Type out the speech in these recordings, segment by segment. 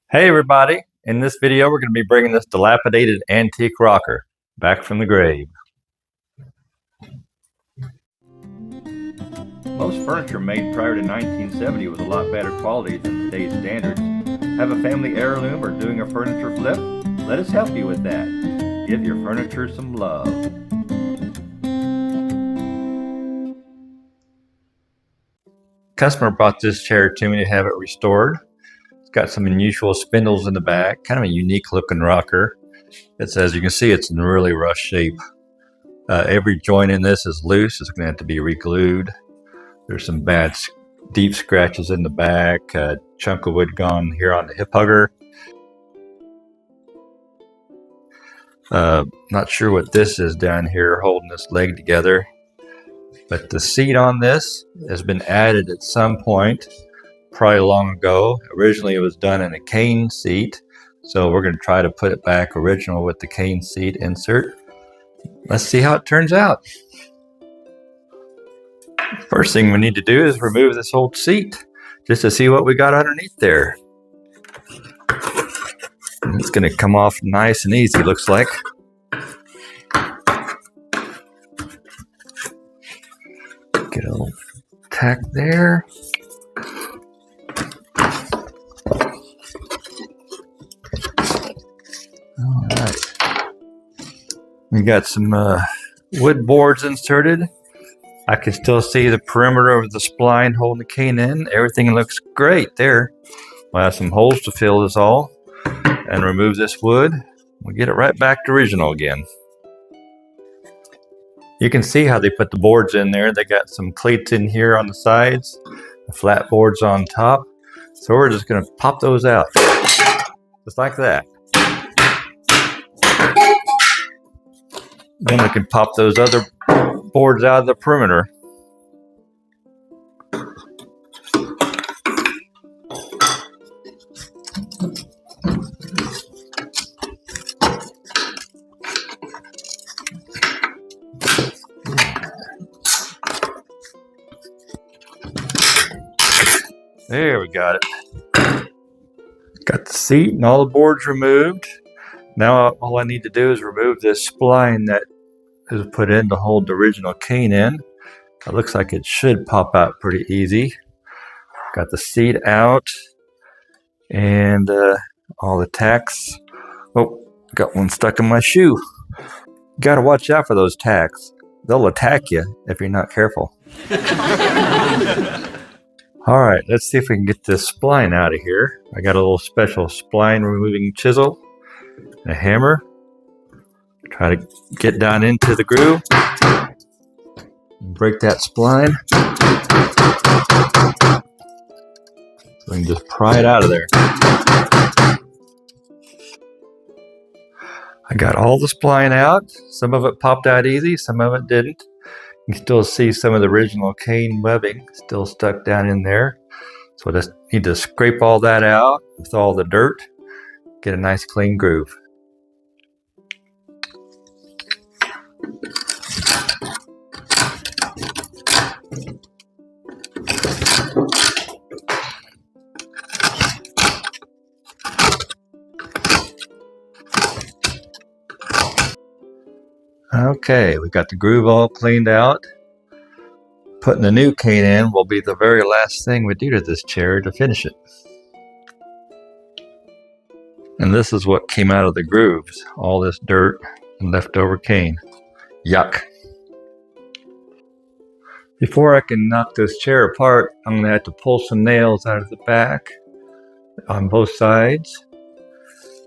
Hey everybody! In this video we're going to be bringing this dilapidated antique rocker back from the grave. Most furniture made prior to 1970 was a lot better quality than today's standards. Have a family heirloom or doing a furniture flip? Let us help you with that. Give your furniture some love. Customer brought this chair to me to have it restored. It's got some unusual spindles in the back, kind of a unique looking rocker. It's, as you can see, it's in really rough shape. Every joint in this is loose. It's going to have to be re-glued. There's some bad deep scratches in the back, a chunk of wood gone here on the hip hugger. Not sure what this is down here holding this leg together, but the seat on this has been added at some point, probably long ago. Originally it was done in a cane seat, so we're going to try to put it back original with the cane seat insert. Let's see how it turns out. First thing we need to do is remove this old seat just to see what we got underneath there. And it's going to come off nice and easy, looks like. Get a little tack there. All right. We got some wood boards inserted. I can still see the perimeter of the spline holding the cane in. Everything looks great there. We'll have some holes to fill this all and remove this wood. We'll get it right back to original again. You can see how they put the boards in there. They got some cleats in here on the sides, the flat boards on top. So we're just going to pop those out, just like that. Then we can pop those other boards out of the perimeter. There, we got it. Got the seat and all the boards removed. Now all I need to do is remove this spline that is put in to hold the original cane in. It looks like it should pop out pretty easy. Got the seat out and all the tacks. Oh, got one stuck in my shoe. Gotta watch out for those tacks. They'll attack you if you're not careful. All right, let's see if we can get this spline out of here. I got a little special spline removing chisel and a hammer. Try to get down into the groove. Break that spline. So we can just pry it out of there. I got all the spline out. Some of it popped out easy, some of it didn't. You can still see some of the original cane webbing still stuck down in there. So I just need to scrape all that out with all the dirt. Get a nice clean groove. Okay, we got the groove all cleaned out. Putting the new cane in will be the very last thing we do to this chair to finish it. And this is what came out of the grooves, all this dirt and leftover cane. Yuck. Before I can knock this chair apart, I'm going to have to pull some nails out of the back on both sides.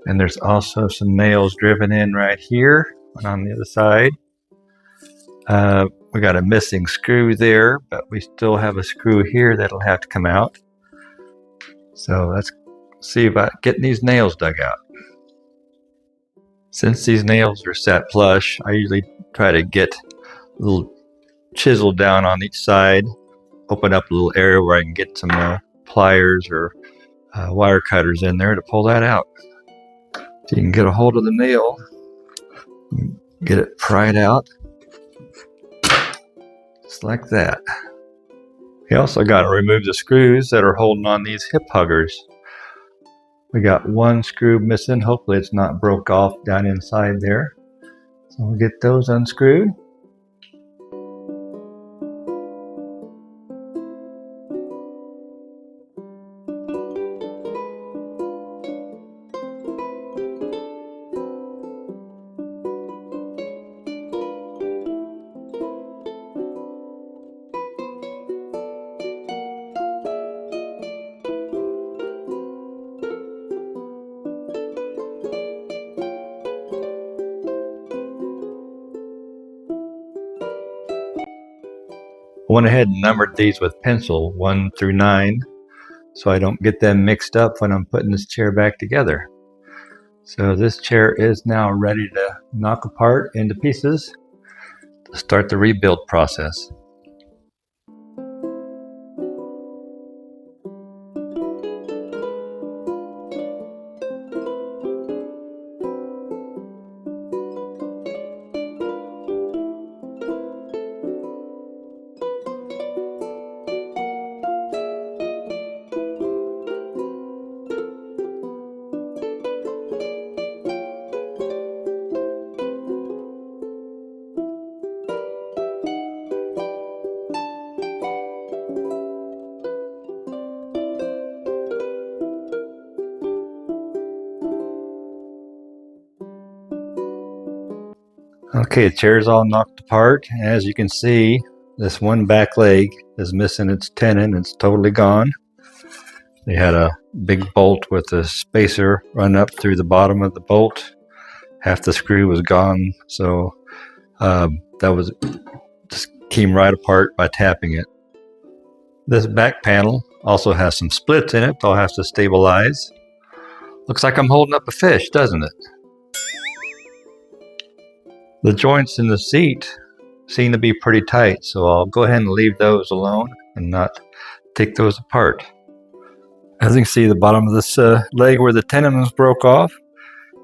And there's also some nails driven in right here and on the other side. We got a missing screw there, but we still have a screw here that'll have to come out. So let's see about getting these nails dug out. Since these nails are set flush, I usually try to get a little chisel down on each side, open up a little area where I can get some pliers or wire cutters in there to pull that out. So you can get a hold of the nail, get it pried out, just like that. You also got to remove the screws that are holding on these hip huggers. We got one screw missing. Hopefully it's not broke off down inside there. So we'll get those unscrewed. I went ahead and numbered these with pencil 1 through 9 so I don't get them mixed up when I'm putting this chair back together. So this chair is now ready to knock apart into pieces to start the rebuild process. Okay, the chair's all knocked apart. As you can see, this one back leg is missing its tenon. It's totally gone. They had a big bolt with a spacer run up through the bottom of the bolt. Half the screw was gone, so that was just came right apart by tapping it. This back panel also has some splits in it I'll have to stabilize. Looks like I'm holding up a fish, doesn't it? The joints in the seat seem to be pretty tight, so I'll go ahead and leave those alone and not take those apart. As you can see, the bottom of this leg where the tenon was broke off,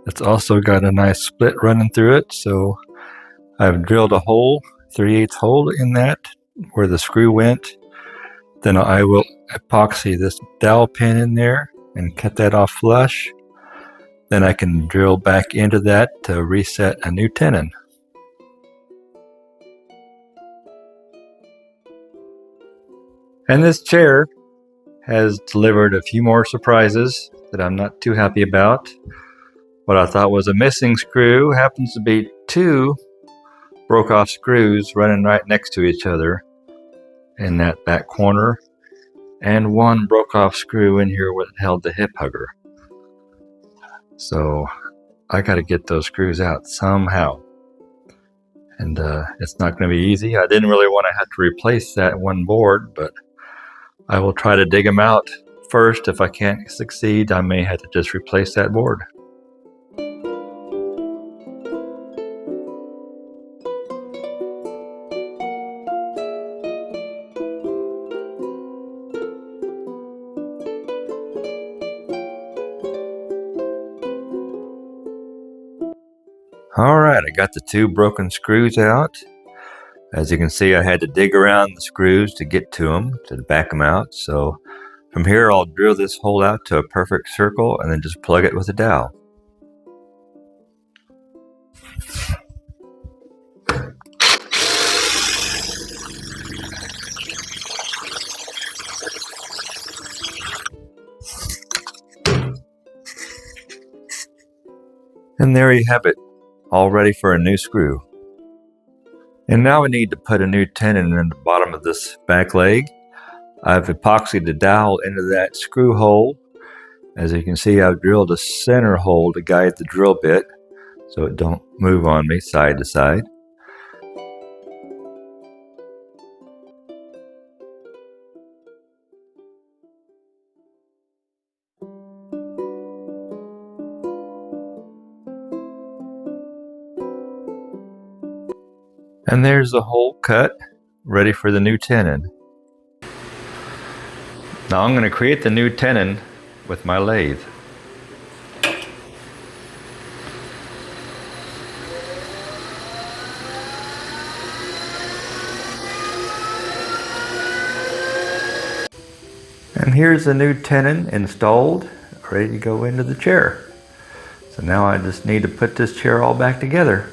it's also got a nice split running through it, so I've drilled a hole, 3/8 hole in that where the screw went. Then I will epoxy this dowel pin in there and cut that off flush. Then I can drill back into that to reset a new tenon. And this chair has delivered a few more surprises that I'm not too happy about. What I thought was a missing screw happens to be 2 broke off screws running right next to each other in that back corner, and 1 broke off screw in here where it held the hip hugger. So I got to get those screws out somehow. And it's not going to be easy. I didn't really want to have to replace that one board, but I will try to dig them out first. If I can't succeed, I may have to just replace that board. Alright, I got the 2 broken screws out. As you can see, I had to dig around the screws to get to them, to back them out. So from here, I'll drill this hole out to a perfect circle and then just plug it with a dowel. And there you have it, all ready for a new screw. And now we need to put a new tenon in the bottom of this back leg. I've epoxied the dowel into that screw hole. As you can see, I've drilled a center hole to guide the drill bit so it don't move on me side to side. And there's the hole cut, ready for the new tenon. Now I'm going to create the new tenon with my lathe. And here's the new tenon installed. ready to go into the chair. So now I just need to put this chair all back together.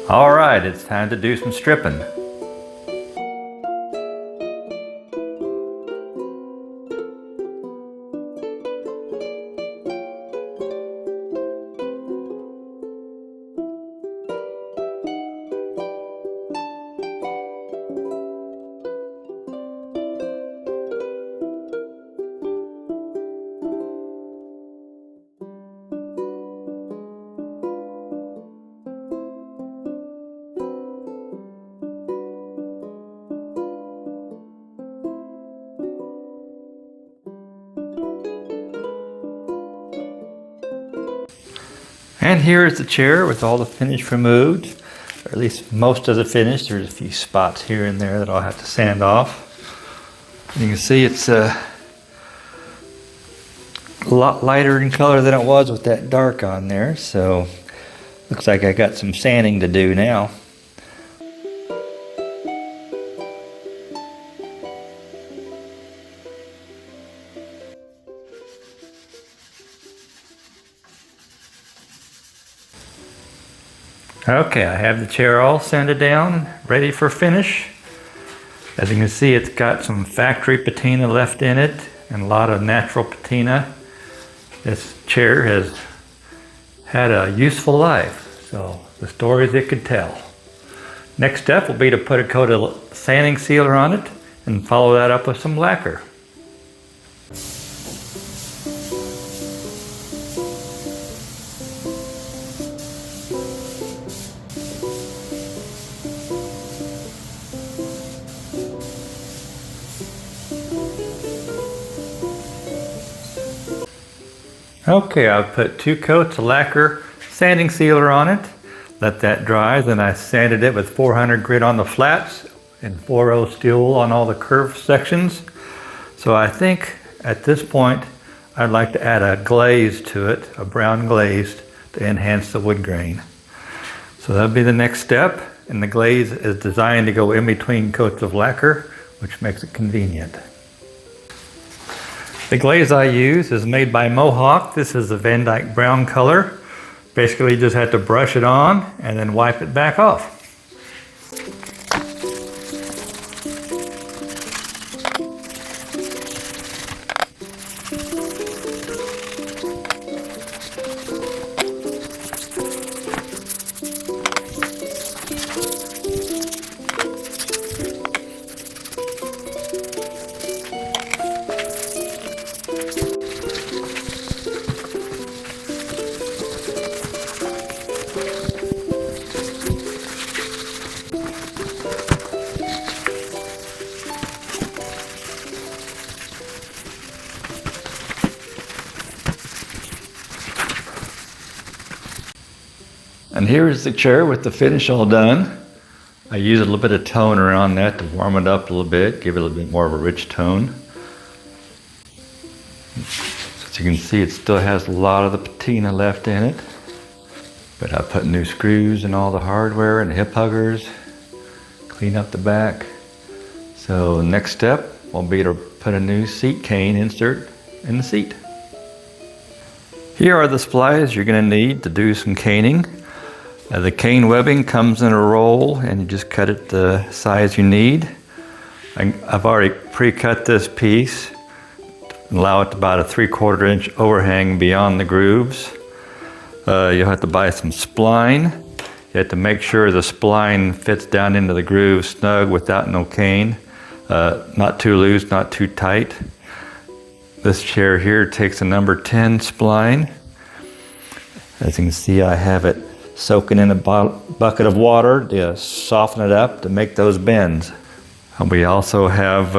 All right, it's time to do some stripping. And here is the chair with all the finish removed, or at least most of the finish. There's a few spots here and there that I'll have to sand off. You can see it's a lot lighter in color than it was with that dark on there, so looks like I got some sanding to do now. Okay, I have the chair all sanded down, ready for finish. As you can see, it's got some factory patina left in it and a lot of natural patina. This chair has had a useful life, so the stories it could tell. Next step will be to put a coat of sanding sealer on it and follow that up with some lacquer. Okay, I've put 2 coats of lacquer sanding sealer on it. Let that dry. Then I sanded it with 400 grit on the flats and 4.0 steel on all the curved sections. So I think at this point I'd like to add a glaze to it, a brown glaze, to enhance the wood grain. So that'll be the next step, and the glaze is designed to go in between coats of lacquer, which makes it convenient. The glaze I use is made by Mohawk. This is a Van Dyke brown color. Basically you just have to brush it on and then wipe it back off. And here is the chair with the finish all done. I use a little bit of toner on that to warm it up a little bit, give it a little bit more of a rich tone. As you can see, it still has a lot of the patina left in it. But I put new screws in all the hardware and hip huggers, clean up the back. So next step will be to put a new seat cane insert in the seat. Here are the splies you're going to need to do some caning. The cane webbing comes in a roll and you just cut it the size you need. I've already pre-cut this piece, allow it about a 3/4 inch overhang beyond the grooves. You'll have to buy some spline. You have to make sure the spline fits down into the groove snug without no cane. Not too loose, not too tight. This chair here takes a number 10 spline. As you can see, I have it soaking in a bucket of water to soften it up to make those bends. We also have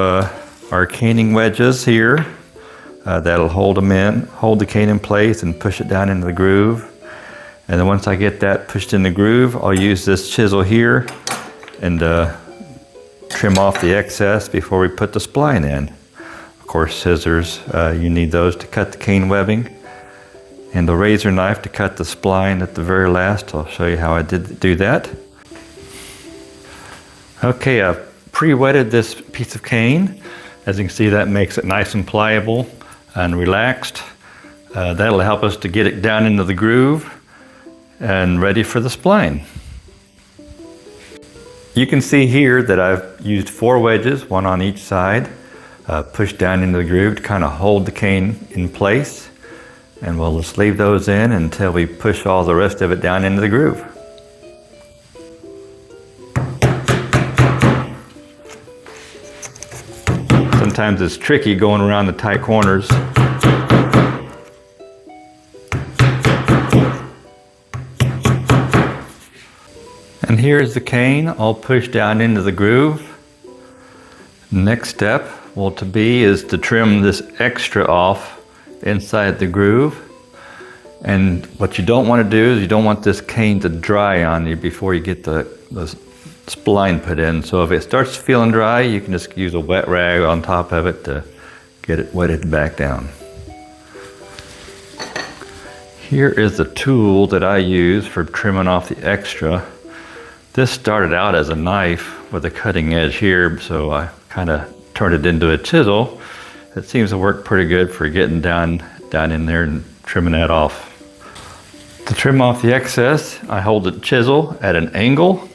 our caning wedges here that'll hold the cane in place and push it down into the groove. And then once I get that pushed in the groove, I'll use this chisel here and trim off the excess before we put the spline in. Of course, scissors, you need those to cut the cane webbing. And the razor knife to cut the spline at the very last. I'll show you how I do that. Okay, I've pre-wetted this piece of cane. As you can see, that makes it nice and pliable and relaxed. That'll help us to get it down into the groove and ready for the spline. You can see here that I've used 4 wedges, 1 on each side, pushed down into the groove to kind of hold the cane in place. And we'll just leave those in until we push all the rest of it down into the groove. Sometimes it's tricky going around the tight corners. And here's the cane all pushed down into the groove. Next step is to trim this extra off inside the groove. And what you don't want to do is you don't want this cane to dry on you before you get the spline put in. So if it starts feeling dry, you can just use a wet rag on top of it to get it wetted back down. Here is the tool that I use for trimming off the extra. This started out as a knife with a cutting edge here, so I kind of turned it into a chisel. It seems to work pretty good for getting down in there and trimming that off. To trim off the excess, I hold the chisel at an angle,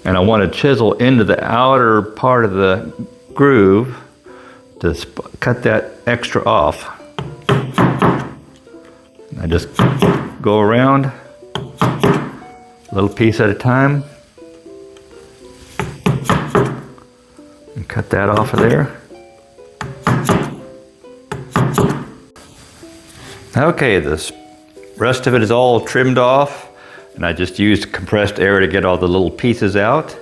and I want to chisel into the outer part of the groove to cut that extra off. I just go around a little piece at a time and cut that off of there. Okay, this rest of it is all trimmed off, and I just used compressed air to get all the little pieces out.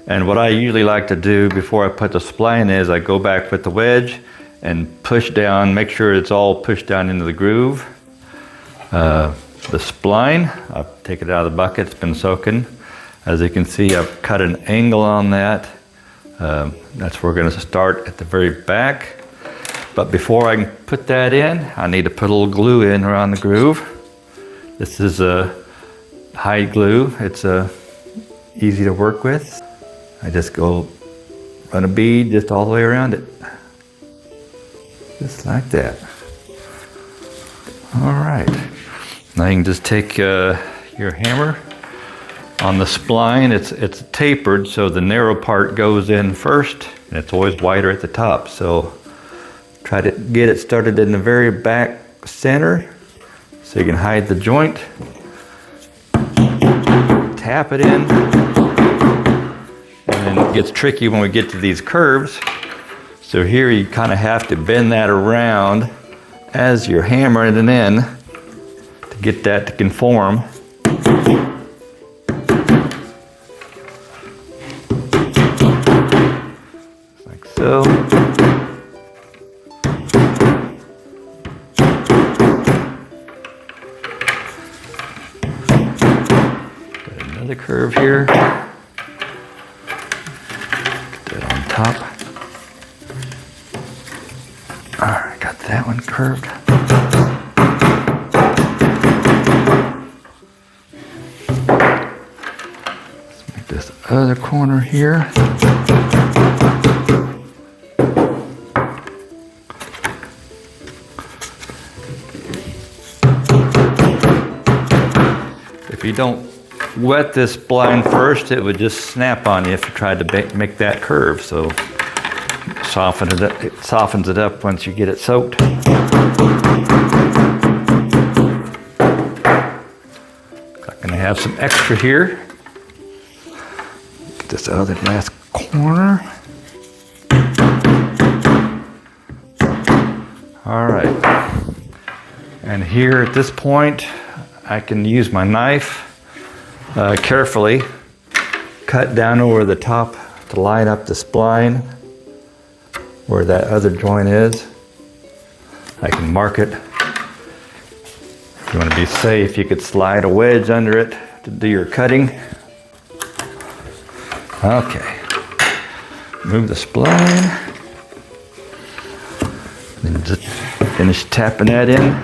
And what I usually like to do before I put the spline is I go back with the wedge and push down, make sure it's all pushed down into the groove. the spline. I've taken it out of the bucket, it's been soaking. As you can see, I've cut an angle on that. That's where we're going to start at the very back. But before I can put that in, I need to put a little glue in around the groove. This is a high glue. It's easy to work with. I just go run a bead just all the way around it. Just like that. All right. Now you can just take your hammer. On the spline, it's tapered, so the narrow part goes in first, and it's always wider at the top. So try to get it started in the very back center, so you can hide the joint. Tap it in, and then it gets tricky when we get to these curves. So here you kind of have to bend that around as you're hammering it in to get that to conform. So, got another curve here. Get that on top. All right, got that one curved. Let's make this other corner here. If you don't wet this spline first, it would just snap on you if you tried to make that curve. So soften it up. It softens it up once you get it soaked. I'm gonna have some extra here. Get this out of the last corner. All right. And here at this point, I can use my knife, carefully cut down over the top to line up the spline where that other joint is. I can mark it. If you want to be safe, you could slide a wedge under it to do your cutting. Okay. Move the spline. And just finish tapping that in.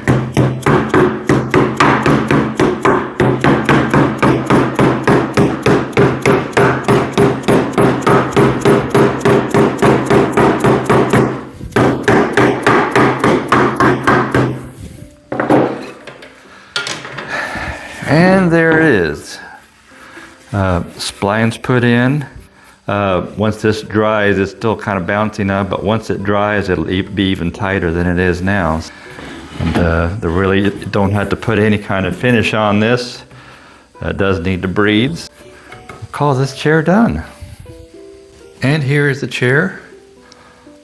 And there it is. Splines put in. Once this dries, it's still kind of bouncing up, but once it dries, it'll be even tighter than it is now. And they really don't have to put any kind of finish on this. It does need to breathe. We'll call this chair done. And here is the chair,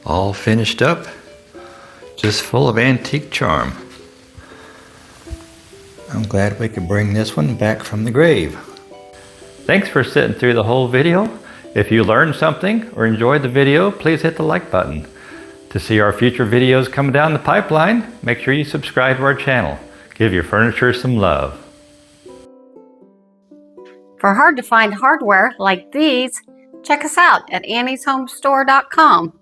all finished up, just full of antique charm. I'm glad we could bring this one back from the grave. Thanks for sitting through the whole video. If you learned something or enjoyed the video, please hit the like button. To see our future videos coming down the pipeline, make sure you subscribe to our channel. Give your furniture some love. For hard to find hardware like these, check us out at AnniesHomeStore.com.